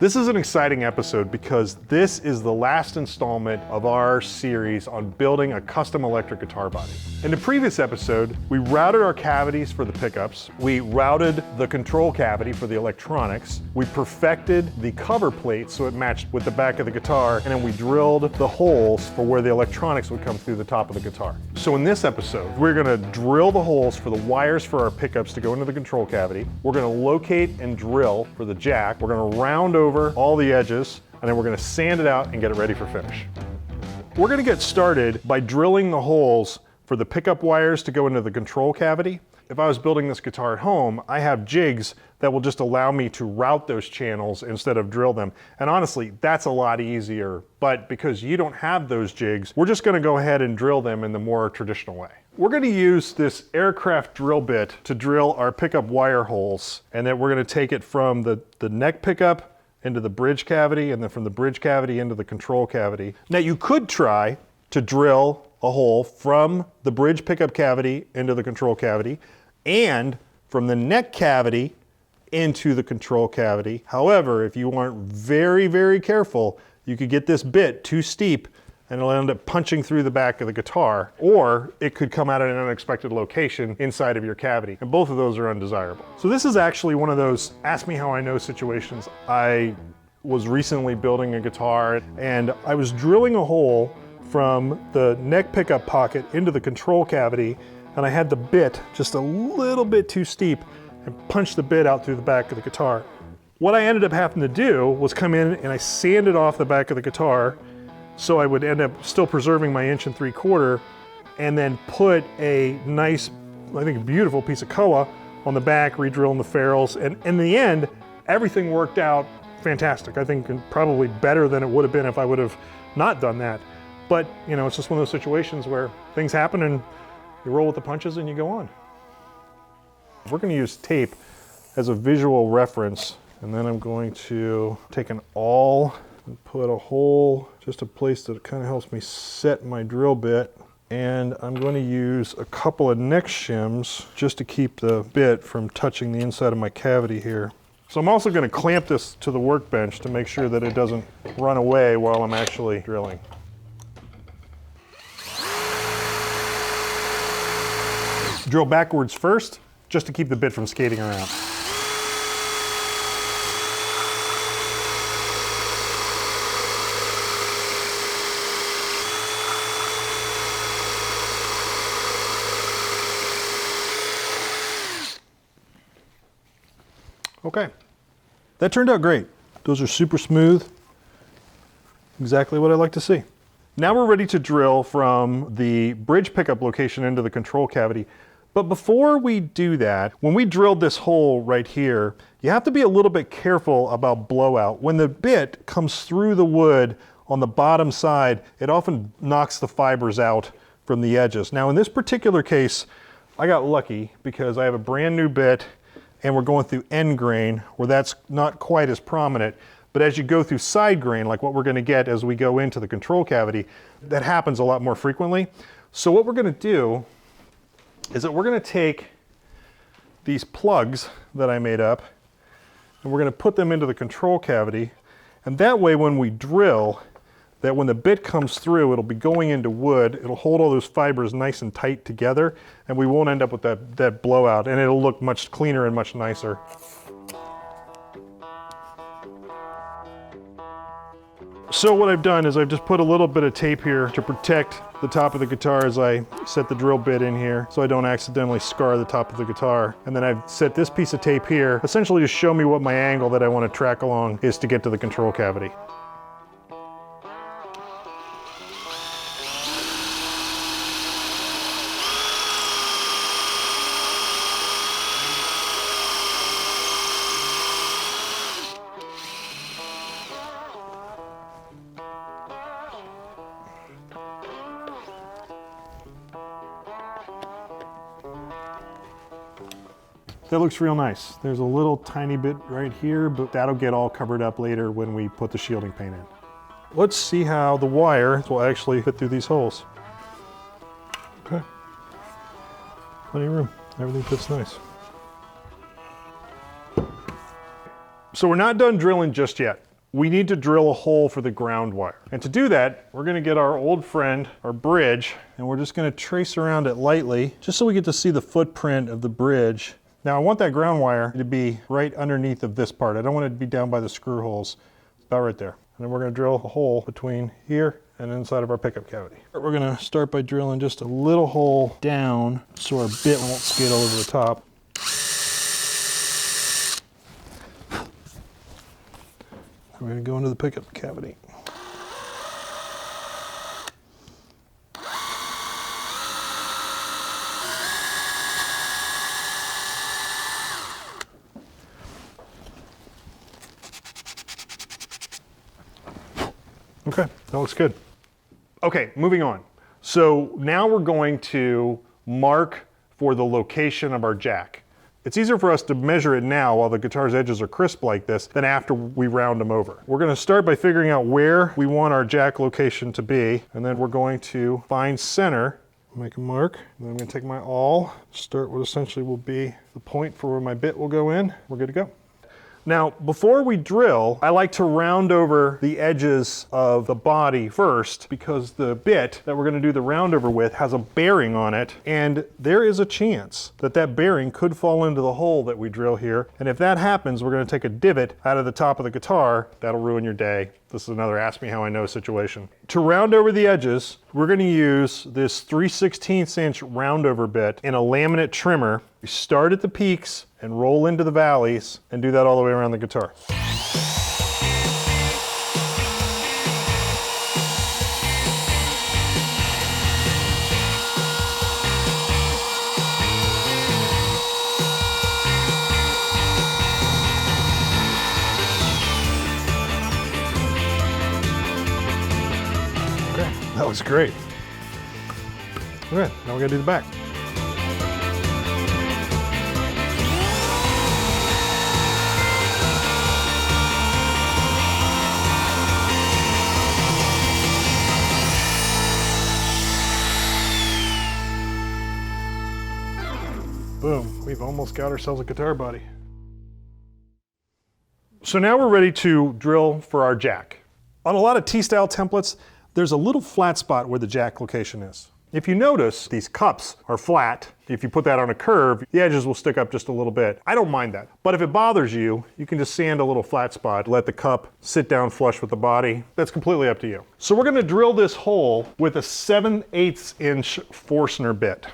This is an exciting episode because this is the last installment of our series on building a custom electric guitar body. In the previous episode, we routed our cavities for the pickups, we routed the control cavity for the electronics, we perfected the cover plate so it matched with the back of the guitar, and then we drilled the holes for where the electronics would come through the top of the guitar. So in this episode, we're gonna drill the holes for the wires for our pickups to go into the control cavity. We're gonna locate and drill for the jack. We're gonna round over all the edges, and then we're gonna sand it out and get it ready for finish. We're gonna get started by drilling the holes for the pickup wires to go into the control cavity. If I was building this guitar at home, I have jigs that will just allow me to route those channels instead of drill them. And honestly, that's a lot easier, but because you don't have those jigs, we're just gonna go ahead and drill them in the more traditional way. We're gonna use this aircraft drill bit to drill our pickup wire holes, and then we're gonna take it from the neck pickup into the bridge cavity, and then from the bridge cavity into the control cavity. Now you could try to drill a hole from the bridge pickup cavity into the control cavity, and from the neck cavity into the control cavity. However, if you aren't very, very careful, you could get this bit too steep and it'll end up punching through the back of the guitar, or it could come out at an unexpected location inside of your cavity, and both of those are undesirable. So this is actually one of those ask me how I know situations. I was recently building a guitar, and I was drilling a hole from the neck pickup pocket into the control cavity, and I had the bit just a little bit too steep and punched the bit out through the back of the guitar. What I ended up having to do was come in and I sanded off the back of the guitar so I would end up still preserving my 1 3/4 inch, and then put a nice, I think a beautiful piece of koa on the back, re-drilling the ferrules, and in the end, everything worked out fantastic. I think probably better than it would have been if I would have not done that. But you know, it's just one of those situations where things happen and you roll with the punches and you go on. We're gonna use tape as a visual reference, and then I'm going to take an awl and put a hole, just a place that kind of helps me set my drill bit. And I'm going to use a couple of neck shims just to keep the bit from touching the inside of my cavity here. So I'm also going to clamp this to the workbench to make sure that it doesn't run away while I'm actually drilling. Drill backwards first, just to keep the bit from skating around. Okay, that turned out great. Those are super smooth, exactly what I like to see. Now we're ready to drill from the bridge pickup location into the control cavity. But before we do that, when we drilled this hole right here, you have to be a little bit careful about blowout. When the bit comes through the wood on the bottom side, it often knocks the fibers out from the edges. Now in this particular case, I got lucky because I have a brand new bit, and we're going through end grain where that's not quite as prominent. But as you go through side grain, like what we're gonna get as we go into the control cavity, that happens a lot more frequently. So what we're gonna do is that we're gonna take these plugs that I made up, and we're gonna put them into the control cavity. And that way when we drill, that when the bit comes through, it'll be going into wood, it'll hold all those fibers nice and tight together, and we won't end up with that blowout, and it'll look much cleaner and much nicer. So what I've done is I've just put a little bit of tape here to protect the top of the guitar as I set the drill bit in here, so I don't accidentally scar the top of the guitar. And then I've set this piece of tape here, essentially to show me what my angle that I want to track along is to get to the control cavity. That looks real nice. There's a little tiny bit right here, but that'll get all covered up later when we put the shielding paint in. Let's see how the wire will actually fit through these holes. Okay. Plenty of room. Everything fits nice. So we're not done drilling just yet. We need to drill a hole for the ground wire. And to do that, we're gonna get our old friend, our bridge, and we're just gonna trace around it lightly, just so we get to see the footprint of the bridge. Now I want that ground wire to be right underneath of this part. I don't want it to be down by the screw holes, about right there. And then we're gonna drill a hole between here and inside of our pickup cavity. We're gonna start by drilling just a little hole down so our bit won't skate all over the top. We're going to go into the pickup cavity. Okay, that looks good. Okay, moving on. So now we're going to mark for the location of our jack. It's easier for us to measure it now while the guitar's edges are crisp like this than after we round them over. We're gonna start by figuring out where we want our jack location to be, and then we're going to find center, make a mark, and then I'm gonna take my awl, start what essentially will be the point for where my bit will go in. We're good to go. Now, before we drill, I like to round over the edges of the body first because the bit that we're gonna do the round over with has a bearing on it, and there is a chance that that bearing could fall into the hole that we drill here. And if that happens, we're gonna take a divot out of the top of the guitar. That'll ruin your day. This is another ask me how I know situation. To round over the edges, we're gonna use this 3/16 inch round over bit in a laminate trimmer. We start at the peaks and roll into the valleys and do that all the way around the guitar. Okay, that was great. Okay, now we gotta do the back. Boom, we've almost got ourselves a guitar body. So now we're ready to drill for our jack. On a lot of T-style templates, there's a little flat spot where the jack location is. If you notice, these cups are flat. If you put that on a curve, the edges will stick up just a little bit. I don't mind that. But if it bothers you, you can just sand a little flat spot, let the cup sit down flush with the body. That's completely up to you. So we're gonna drill this hole with a 7/8 inch Forstner bit.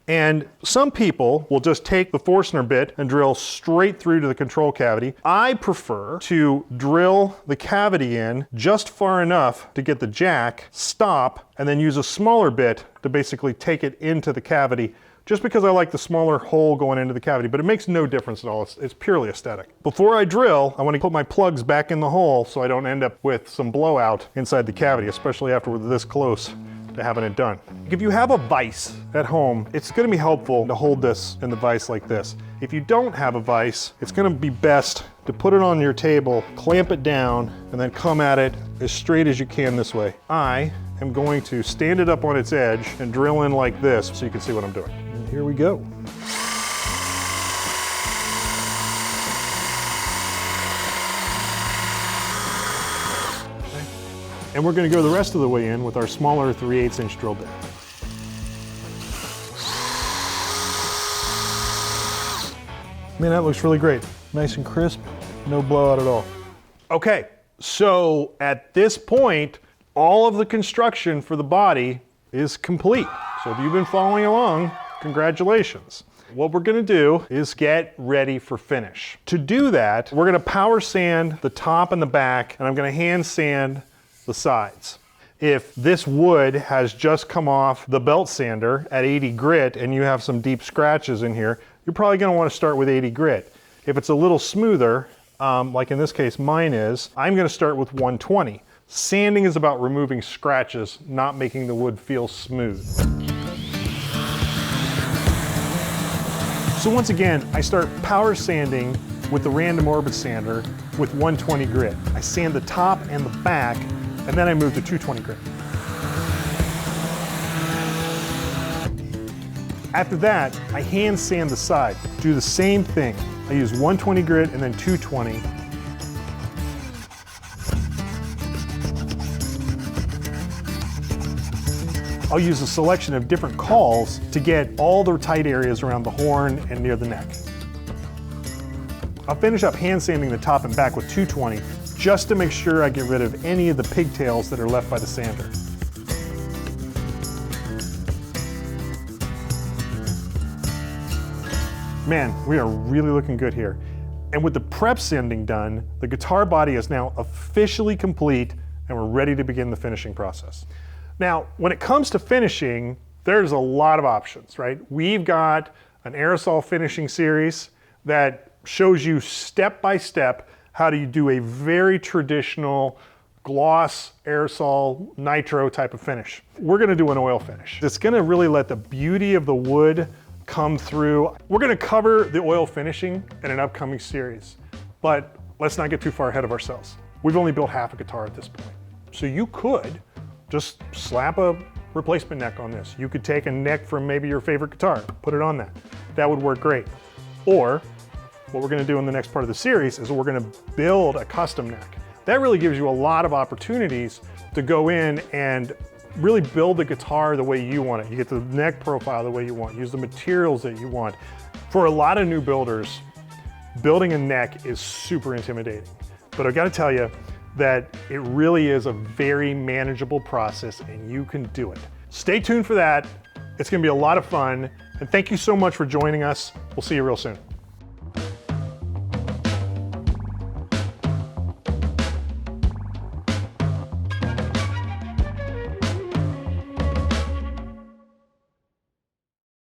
And some people will just take the Forstner bit and drill straight through to the control cavity. I prefer to drill the cavity in just far enough to get the jack, stop, and then use a smaller bit to basically take it into the cavity, just because I like the smaller hole going into the cavity, but it makes no difference at all. It's purely aesthetic. Before I drill, I want to put my plugs back in the hole so I don't end up with some blowout inside the cavity, especially after we're this close to having it done. If you have a vise at home, it's gonna be helpful to hold this in the vise like this. If you don't have a vise, it's gonna be best to put it on your table, clamp it down, and then come at it as straight as you can this way. I am going to stand it up on its edge and drill in like this so you can see what I'm doing. And here we go. And we're gonna go the rest of the way in with our smaller 3/8 inch drill bit. Man, that looks really great. Nice and crisp, no blowout at all. Okay, so at this point, all of the construction for the body is complete. So if you've been following along, congratulations. What we're gonna do is get ready for finish. To do that, we're gonna power sand the top and the back, and I'm gonna hand sand the sides. If this wood has just come off the belt sander at 80 grit and you have some deep scratches in here, you're probably gonna wanna start with 80 grit. If it's a little smoother, like in this case mine is, I'm gonna start with 120. Sanding is about removing scratches, not making the wood feel smooth. So once again, I start power sanding with the Random Orbit sander with 120 grit. I sand the top and the back, and then I move to 220 grit. After that, I hand sand the side. Do the same thing. I use 120 grit and then 220, I'll use a selection of different cauls to get all the tight areas around the horn and near the neck. I'll finish up hand sanding the top and back with 220 just to make sure I get rid of any of the pigtails that are left by the sander. Man, we are really looking good here. And with the prep sanding done, the guitar body is now officially complete and we're ready to begin the finishing process. Now, when it comes to finishing, there's a lot of options, right? We've got an aerosol finishing series that shows you step by step how do you do a very traditional gloss, aerosol, nitro type of finish. We're gonna do an oil finish. It's gonna really let the beauty of the wood come through. We're gonna cover the oil finishing in an upcoming series, but let's not get too far ahead of ourselves. We've only built half a guitar at this point. So you could just slap a replacement neck on this. You could take a neck from maybe your favorite guitar, put it on that. That would work great. Or what we're gonna do in the next part of the series is we're gonna build a custom neck. That really gives you a lot of opportunities to go in and really build the guitar the way you want it. You get the neck profile the way you want, use the materials that you want. For a lot of new builders, building a neck is super intimidating. But I gotta tell you that it really is a very manageable process and you can do it. Stay tuned for that. It's gonna be a lot of fun. And thank you so much for joining us. We'll see you real soon.